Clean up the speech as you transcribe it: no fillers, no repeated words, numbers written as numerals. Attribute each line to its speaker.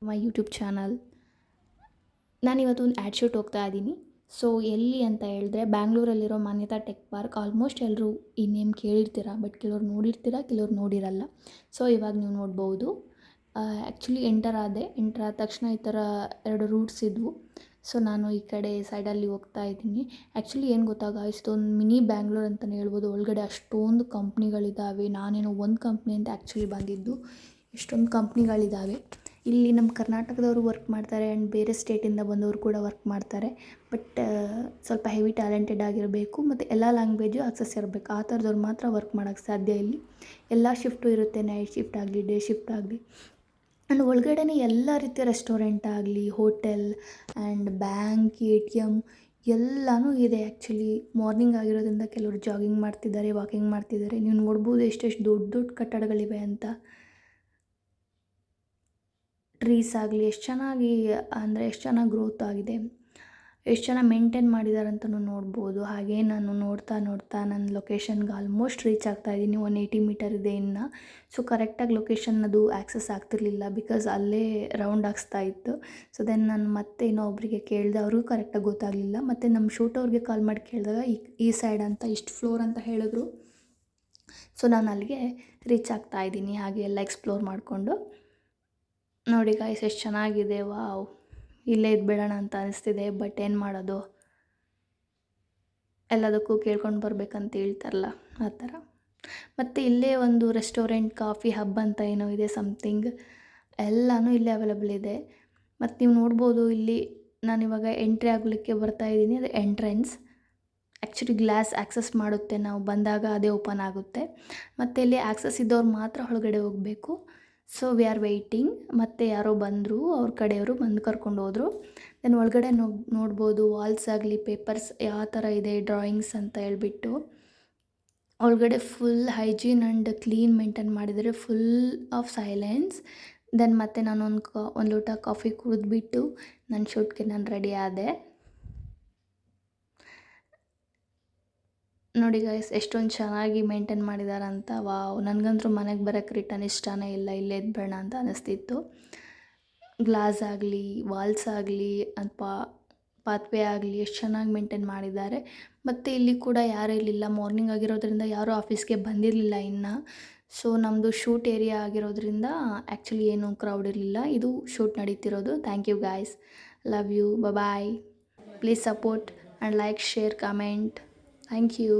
Speaker 1: My YouTube channel. ನಾನಿವತ್ತು ಒಂದು add shoot ಹೋಗ್ತಾ ಇದ್ದೀನಿ. ಸೊ ಎಲ್ಲಿ ಅಂತ ಹೇಳಿದ್ರೆ ಬ್ಯಾಂಗ್ಳೂರಲ್ಲಿರೋ ಮಾನ್ಯತಾ ಟೆಕ್ ಪಾರ್ಕ್. ಆಲ್ಮೋಸ್ಟ್ ಎಲ್ಲರೂ ಈ ನೇಮ್ ಕೇಳಿರ್ತೀರ, ಬಟ್ ಕೆಲವ್ರು ನೋಡಿರ್ತೀರ, ಕೆಲವ್ರು ನೋಡಿರಲ್ಲ. ಸೊ ಇವಾಗ ನೀವು ನೋಡ್ಬೋದು. ಆ್ಯಕ್ಚುಲಿ ಎಂಟರ್ ಆದ ತಕ್ಷಣ ಈ ಥರ 2 ರೂಟ್ಸ್ ಇದ್ವು. ಸೊ ನಾನು ಈ ಕಡೆ ಸೈಡಲ್ಲಿ ಹೋಗ್ತಾ ಇದ್ದೀನಿ. ಆ್ಯಕ್ಚುಲಿ ಏನು ಗೊತ್ತಾ ಗಾಯ್ಸ್, ಇದೊಂದು ಮಿನಿ ಬ್ಯಾಂಗ್ಳೂರ್ ಅಂತಲೇ ಹೇಳ್ಬೋದು. ಒಳಗಡೆ ಅಷ್ಟೊಂದು ಕಂಪ್ನಿಗಳಿದ್ದಾವೆ. ನಾನೇನೋ ಒಂದು ಕಂಪ್ನಿ ಅಂತ ಆ್ಯಕ್ಚುಲಿ ಬಂದಿದ್ದು. ಎಷ್ಟೊಂದು ಕಂಪ್ನಿಗಳಿದ್ದಾವೆ. ಇಲ್ಲಿ ನಮ್ಮ ಕರ್ನಾಟಕದವರು ವರ್ಕ್ ಮಾಡ್ತಾರೆ ಆ್ಯಂಡ್ ಬೇರೆ ಸ್ಟೇಟಿಂದ ಬಂದವರು ಕೂಡ ವರ್ಕ್ ಮಾಡ್ತಾರೆ. ಬಟ್ ಸ್ವಲ್ಪ ಹೆವಿ ಟ್ಯಾಲೆಂಟೆಡ್ ಆಗಿರಬೇಕು ಮತ್ತು ಎಲ್ಲ ಲ್ಯಾಂಗ್ವೇಜು ಅಕ್ಸೆಸ್ ಇರಬೇಕು. ಆ ಥರದವ್ರು ಮಾತ್ರ ವರ್ಕ್ ಮಾಡೋಕ್ಕೆ ಸಾಧ್ಯ ಇಲ್ಲಿ. ಎಲ್ಲ ಶಿಫ್ಟು ಇರುತ್ತೆ, ನೈಟ್ ಶಿಫ್ಟ್ ಆಗಲಿ, ಡೇ ಶಿಫ್ಟ್ ಆಗಲಿ. ಆ್ಯಂಡ್ ಒಳಗಡೆನೇ ಎಲ್ಲ ರೀತಿಯ ರೆಸ್ಟೋರೆಂಟ್ ಆಗಲಿ, ಹೋಟೆಲ್ ಆ್ಯಂಡ್ ಬ್ಯಾಂಕ್, ATM ಎಲ್ಲನೂ ಇದೆ. ಆ್ಯಕ್ಚುಲಿ ಮಾರ್ನಿಂಗ್ ಆಗಿರೋದ್ರಿಂದ ಕೆಲವರು ಜಾಗಿಂಗ್ ಮಾಡ್ತಿದ್ದಾರೆ, ವಾಕಿಂಗ್ ಮಾಡ್ತಿದ್ದಾರೆ. ನೀವು ನೋಡ್ಬೋದು ಎಷ್ಟೆಷ್ಟು ದೊಡ್ಡ ದೊಡ್ಡ ಕಟ್ಟಡಗಳಿವೆ ಅಂತ. ಟ್ರೀಸ್ ಆಗಲಿ ಎಷ್ಟು ಚೆನ್ನಾಗಿ ಎಷ್ಟು ಚೆನ್ನಾಗಿ ಗ್ರೋತ್ ಆಗಿದೆ, ಎಷ್ಟು ಚೆನ್ನಾಗಿ ಮೇಂಟೈನ್ ಮಾಡಿದ್ದಾರೆ ಅಂತಲೂ ನೋಡ್ಬೋದು. ಹಾಗೆ ನಾನು ನೋಡ್ತಾ ನನ್ನ ಲೊಕೇಶನ್ಗೆ ಆಲ್ಮೋಸ್ಟ್ ರೀಚ್ ಆಗ್ತಾಯಿದ್ದೀನಿ. 180 ಮೀಟರ್ ಇದೆ ಇನ್ನು. ಸೊ ಕರೆಕ್ಟಾಗಿ ಲೊಕೇಶನ್ ಅದು ಆ್ಯಕ್ಸಸ್ ಆಗ್ತಿರ್ಲಿಲ್ಲ, ಬಿಕಾಸ್ ಅಲ್ಲೇ ರೌಂಡ್ ಹಾಕ್ಸ್ತಾ ಇತ್ತು. ಸೊ ದೆನ್ ನಾನು ಮತ್ತೆ ಇನ್ನೊಬ್ಬರಿಗೆ ಕೇಳಿದೆ, ಅವ್ರಿಗೂ ಕರೆಕ್ಟಾಗಿ ಗೊತ್ತಾಗಲಿಲ್ಲ. ಮತ್ತು ನಮ್ಮ ಶೂಟವ್ರಿಗೆ ಕಾಲ್ ಮಾಡಿ ಕೇಳಿದಾಗ ಈ ಸೈಡ್ ಅಂತ ಇಷ್ಟು ಫ್ಲೋರ್ ಅಂತ ಹೇಳಿದ್ರು. ಸೊ ನಾನು ಅಲ್ಲಿಗೆ ರೀಚ್ ಆಗ್ತಾಯಿದ್ದೀನಿ. ಹಾಗೆ ಎಲ್ಲ ಎಕ್ಸ್ಪ್ಲೋರ್ ಮಾಡಿಕೊಂಡು. ನೋಡಿ ಗಾಯ್ಸ್ ಎಷ್ಟು ಚೆನ್ನಾಗಿದೆ. ವಾವ್, ಇಲ್ಲೇ ಇದ್ಬಿಡೋಣ ಅಂತ ಅನಿಸ್ತಿದೆ. ಬಟ್ ಏನು ಮಾಡೋದು, ಎಲ್ಲದಕ್ಕೂ ಕೇಳ್ಕೊಂಡು ಬರ್ಬೇಕಂತ ಹೇಳ್ತಾರಲ್ಲ, ಆ ಥರ. ಮತ್ತು ಇಲ್ಲೇ ಒಂದು ರೆಸ್ಟೋರೆಂಟ್, ಕಾಫಿ ಹಬ್ ಅಂತ ಏನೋ ಇದೆ ಸಮಥಿಂಗ್. ಎಲ್ಲನೂ ಇಲ್ಲೇ ಅವೈಲಬಲ್ ಇದೆ. ಮತ್ತು ನೀವು ನೋಡ್ಬೋದು ಇಲ್ಲಿ ನಾನಿವಾಗ ಎಂಟ್ರಿ ಆಗಲಿಕ್ಕೆ ಬರ್ತಾಯಿದ್ದೀನಿ. ಅದು ಎಂಟ್ರೆನ್ಸ್. ಆ್ಯಕ್ಚುಲಿ ಗ್ಲಾಸ್ ಆ್ಯಕ್ಸಸ್ ಮಾಡುತ್ತೆ, ನಾವು ಬಂದಾಗ ಅದೇ ಓಪನ್ ಆಗುತ್ತೆ. ಮತ್ತು ಇಲ್ಲಿ ಆ್ಯಕ್ಸಸ್ ಇದ್ದವ್ರು ಮಾತ್ರ ಒಳಗಡೆ ಹೋಗಬೇಕು. So we are waiting. ಮತ್ತು ಯಾರೋ ಬಂದರು, ಅವ್ರ ಕಡೆಯವರು ಬಂದು ಕರ್ಕೊಂಡು ಹೋದರು. ದೆನ್ ಒಳಗಡೆ ನೋಡ್ಬೋದು ವಾಲ್ಸ್ ಆಗಲಿ, ಪೇಪರ್ಸ್ ಯಾವ ಥರ ಇದೆ, ಡ್ರಾಯಿಂಗ್ಸ್ ಅಂತ ಹೇಳ್ಬಿಟ್ಟು. ಒಳಗಡೆ full hygiene and clean maintain ಮಾಡಿದರೆ, ಫುಲ್ ಆಫ್ ಸೈಲೆನ್ಸ್. ದೆನ್ ಮತ್ತೆ ನಾನು ಒಂದು ಲೋಟ ಕಾಫಿ ಕುಡಿದ್ಬಿಟ್ಟು ನನ್ನ ಶೂಟ್ಗೆ ನಾನು ರೆಡಿ ಆದೆ. ನೋಡಿ ಗೈಸ್ ಎಷ್ಟೊಂದು ಚೆನ್ನಾಗಿ ಮೇಂಟೈನ್ ಮಾಡಿದಾರಂತ. ವಾವ್, ನನಗಂತೂ ಮನೆಗೆ ಬರೋಕ್ಕೆ ರಿಟರ್ನ್ ಇಷ್ಟನೇ ಇಲ್ಲ, ಇಲ್ಲೇ ಇದ್ಬೇಡ ಅಂತ ಅನ್ನಿಸ್ತಿತ್ತು. ಗ್ಲಾಸ್ ಆಗಲಿ, ವಾಲ್ಸ್ ಆಗಲಿ, ಅಥವಾ ಪಾತ್ವೇ ಆಗಲಿ ಎಷ್ಟು ಚೆನ್ನಾಗಿ ಮೇಂಟೈನ್ ಮಾಡಿದ್ದಾರೆ. ಮತ್ತು ಇಲ್ಲಿ ಕೂಡ ಯಾರೂ ಇರಲಿಲ್ಲ, ಮಾರ್ನಿಂಗ್ ಆಗಿರೋದ್ರಿಂದ ಯಾರೂ ಆಫೀಸ್ಗೆ ಬಂದಿರಲಿಲ್ಲ ಇನ್ನು. ಸೊ ನಮ್ಮದು ಶೂಟ್ ಏರಿಯಾ ಆಗಿರೋದ್ರಿಂದ ಆ್ಯಕ್ಚುಲಿ ಏನೂ ಕ್ರೌಡ್ ಇರಲಿಲ್ಲ. ಇದು ಶೂಟ್ ನಡೀತಿರೋದು. Thank you guys, love you, bye. Please support and like, share, comment. Thank you.